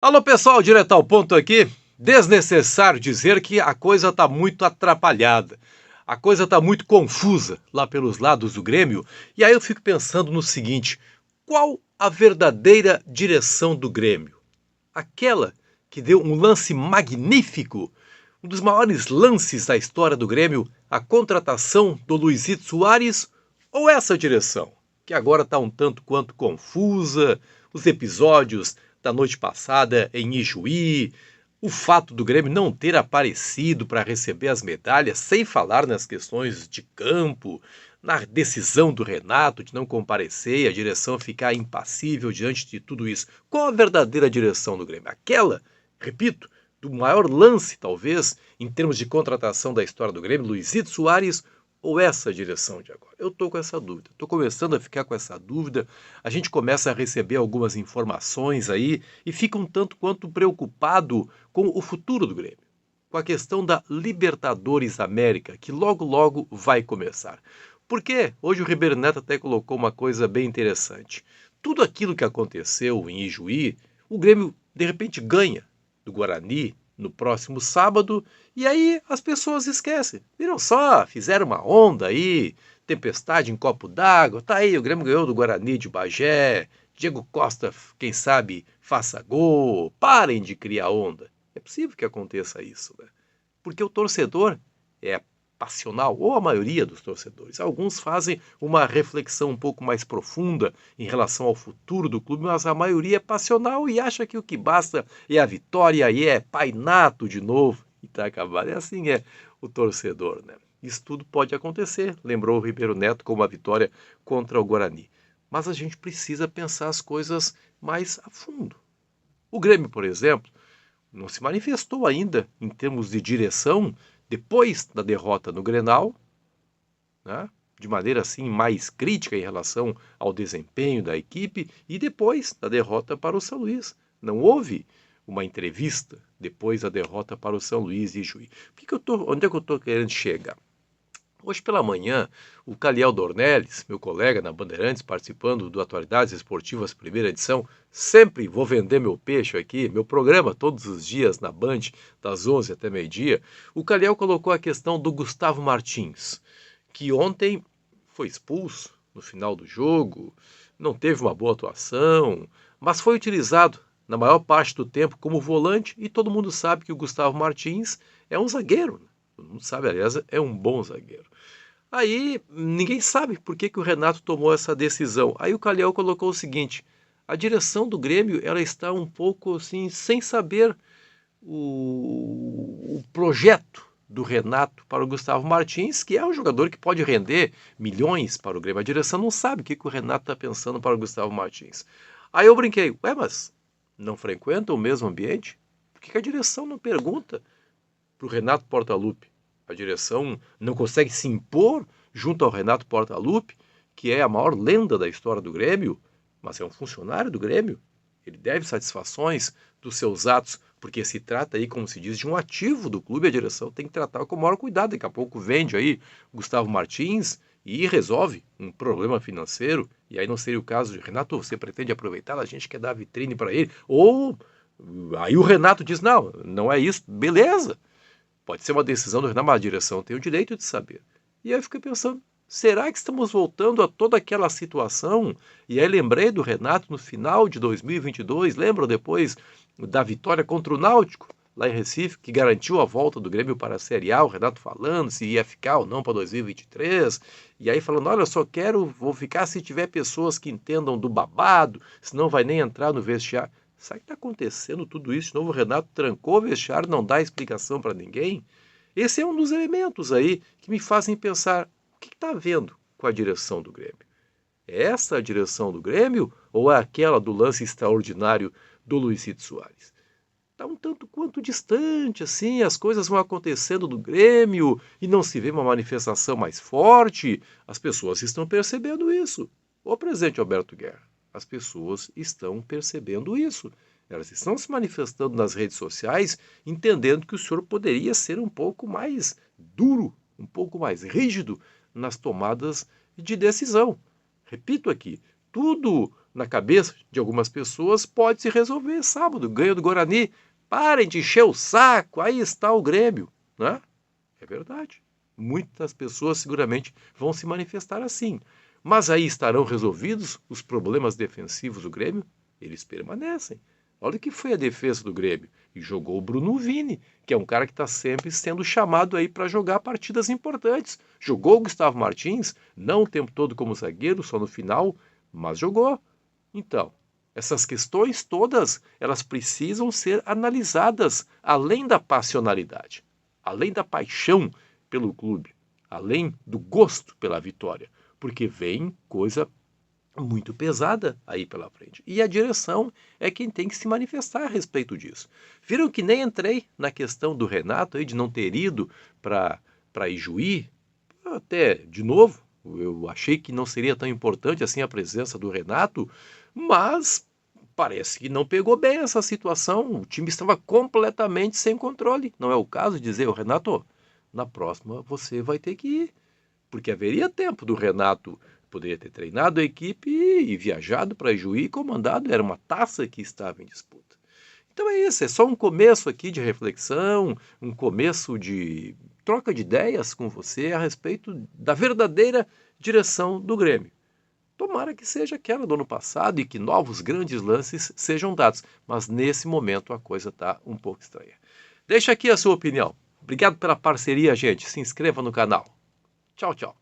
Alô pessoal, direto ao ponto aqui. Desnecessário dizer que a coisa está muito atrapalhada. A coisa está muito confusa lá pelos lados do Grêmio. E aí eu fico pensando no seguinte: qual a verdadeira direção do Grêmio? Aquela que deu um lance magnífico, um dos maiores lances da história do Grêmio, a contratação do Luizito Soares, ou essa direção, que agora está um tanto quanto confusa, os episódios da noite passada em Ijuí, o fato do Grêmio não ter aparecido para receber as medalhas, sem falar nas questões de campo, na decisão do Renato de não comparecer e a direção ficar impassível diante de tudo isso. Qual a verdadeira direção do Grêmio? Aquela, repito, do maior lance, talvez, em termos de contratação da história do Grêmio, Luizito Soares, ou essa direção de agora? Eu estou com essa dúvida, estou começando a ficar com essa dúvida, a gente começa a receber algumas informações aí e fica um tanto quanto preocupado com o futuro do Grêmio, com a questão da Libertadores América, que logo logo vai começar. Porque hoje o Ribeiro Neto até colocou uma coisa bem interessante. Tudo aquilo que aconteceu em Ijuí, o Grêmio de repente ganha do Guarani no próximo sábado e aí as pessoas esquecem. Viram só, fizeram uma onda aí, tempestade em copo d'água, tá aí, o Grêmio ganhou do Guarani de Bagé, Diego Costa, quem sabe, faça gol, parem de criar onda. É possível que aconteça isso, né? Porque o torcedor é passional, ou a maioria dos torcedores. Alguns fazem uma reflexão um pouco mais profunda em relação ao futuro do clube, mas a maioria é passional e acha que o que basta é a vitória e é pai nato de novo. E tá acabado. É assim é o torcedor, né? Isso tudo pode acontecer, lembrou o Ribeiro Neto com uma vitória contra o Guarani. Mas a gente precisa pensar as coisas mais a fundo. O Grêmio, por exemplo, não se manifestou ainda em termos de direção depois da derrota no Grenal, né? De maneira assim mais crítica em relação ao desempenho da equipe e depois da derrota para o São Luís. Não houve uma entrevista depois da derrota para o São Luís e Juiz. Onde é que eu estou querendo chegar? Hoje pela manhã, o Caliel Dornelles, meu colega na Bandeirantes, participando do Atualidades Esportivas, primeira edição, sempre vou vender meu peixe aqui, meu programa todos os dias na Band, das 11 até meio-dia, o Caliel colocou a questão do Gustavo Martins, que ontem foi expulso no final do jogo, não teve uma boa atuação, mas foi utilizado na maior parte do tempo como volante e todo mundo sabe que o Gustavo Martins é um zagueiro, né? Todo mundo sabe, aliás, é um bom zagueiro. Aí ninguém sabe por que o Renato tomou essa decisão. Aí o Calhau colocou o seguinte: a direção do Grêmio ela está um pouco assim sem saber o projeto do Renato para o Gustavo Martins, que é um jogador que pode render milhões para o Grêmio. A direção não sabe o que o Renato está pensando para o Gustavo Martins. Aí eu brinquei, ué, mas não frequentam o mesmo ambiente? Por que a direção não pergunta para o Renato Portaluppi? A direção não consegue se impor junto ao Renato Portaluppi, que é a maior lenda da história do Grêmio, mas é um funcionário do Grêmio. Ele deve satisfações dos seus atos, porque se trata aí, como se diz, de um ativo do clube. A direção tem que tratar com o maior cuidado. Daqui a pouco vende aí Gustavo Martins e resolve um problema financeiro. E aí não seria o caso de Renato, você pretende aproveitar, a gente quer dar vitrine para ele. Ou aí o Renato diz, não, não é isso, beleza. Pode ser uma decisão do Renato, mas a direção tem o direito de saber. E aí eu fiquei pensando, será que estamos voltando a toda aquela situação? E aí lembrei do Renato no final de 2022, lembram depois da vitória contra o Náutico, lá em Recife, que garantiu a volta do Grêmio para a Série A, o Renato falando se ia ficar ou não para 2023, e aí falando, olha, vou ficar se tiver pessoas que entendam do babado, senão vai nem entrar no vestiário. Sabe o que está acontecendo tudo isso? De novo, o Renato trancou o vestiário, não dá explicação para ninguém. Esse é um dos elementos aí que me fazem pensar, o que está havendo com a direção do Grêmio? É essa a direção do Grêmio ou é aquela do lance extraordinário do Luizito Soares? Está um tanto quanto distante, assim, as coisas vão acontecendo do Grêmio e não se vê uma manifestação mais forte. As pessoas estão percebendo isso. Ô presidente Alberto Guerra, as pessoas estão percebendo isso. Elas estão se manifestando nas redes sociais, entendendo que o senhor poderia ser um pouco mais duro, um pouco mais rígido nas tomadas de decisão. Repito aqui, tudo na cabeça de algumas pessoas, pode se resolver sábado, ganho do Guarani. Parem de encher o saco, aí está o Grêmio, né? É verdade. Muitas pessoas seguramente vão se manifestar assim. Mas aí estarão resolvidos os problemas defensivos do Grêmio? Eles permanecem. Olha o que foi a defesa do Grêmio. E jogou o Bruno Vini, que é um cara que está sempre sendo chamado aí para jogar partidas importantes. Jogou o Gustavo Martins, não o tempo todo como zagueiro, só no final, mas jogou. Então, essas questões todas, elas precisam ser analisadas além da passionalidade, além da paixão pelo clube, além do gosto pela vitória, porque vem coisa muito pesada aí pela frente. E a direção é quem tem que se manifestar a respeito disso. Viram que nem entrei na questão do Renato aí de não ter ido para Ijuí, até de novo, eu achei que não seria tão importante assim a presença do Renato, mas parece que não pegou bem essa situação. O time estava completamente sem controle. Não é o caso de dizer, o Renato, na próxima você vai ter que ir. Porque haveria tempo do Renato poderia ter treinado a equipe e viajado para Juí e comandado. Era uma taça que estava em disputa. Então é isso, é só um começo aqui de reflexão, um começo de troca de ideias com você a respeito da verdadeira direção do Grêmio. Tomara que seja aquela do ano passado e que novos grandes lances sejam dados. Mas nesse momento a coisa está um pouco estranha. Deixa aqui a sua opinião. Obrigado pela parceria, gente. Se inscreva no canal. Tchau, tchau.